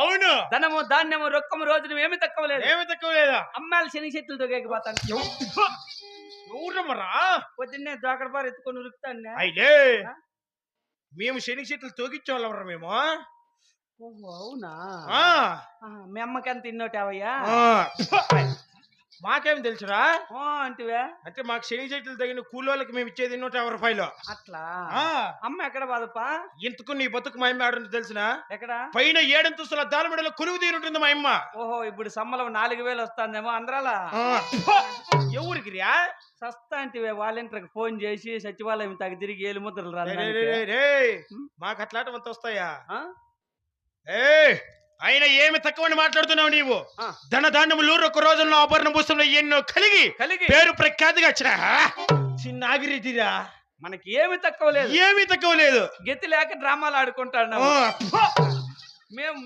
అవును. ధనము ధాన్యము రొక్కము రోజులు ఏమి తక్కువ లేదు. అమ్మాయిలు శని చెట్లు తొగేకపోతాను. ఎవరమ్మరా? పొద్దున్నే జోకడపారు ఎత్తుకొని ఉరుకుతాను. అయితే మేము శని చెట్లు తోగిచ్చేవాళ్ళవరా మేము. ఓహో అవునా? ఆ మీ అమ్మకి ఎంత తిన్నోటావయ్యా? మాకేం తెలుసురా? అంటివే అంటే మాకు శని చెట్లు తగిన కూలోళ్ళకి మేము ఇచ్చేది 150 రూపాయలు. అట్లా ఆ అమ్మ ఎక్కడ బాధపా? ఇంతకు నీ బతుకు మా అమ్మ ఆడుంటుంది తెలిసిన? ఎక్కడ? పైన 7 అంతస్తుల దాలమెడలో కొలువు తీరుంటుంది మా అమ్మ. ఓహో ఇప్పుడు సమ్మలం 4000 వస్తుందేమో అందరాల. ఎవరికి రియా? సస్తా అంటివే వాలంటీర్కి ఫోన్ చేసి సచివాలయం తగ్గ తిరిగి ఏలు ముద్రలు రాదు. మాకు అట్లాంటివంత వస్తాయా? ఆయన ఏమి తక్కువని మాట్లాడుతున్నావు నీవు? ధనధాన్యములు ఒక రోజుల్లో ఆభరణ భూషంలో ఎన్నో కలిగి పేరు ప్రఖ్యాతిగా వచ్చిన చిన్నాగిరిదిరా. మనకి ఏమి తక్కువ లేదు. గతి లేక డ్రామాలు ఆడుకుంటాడు. మేము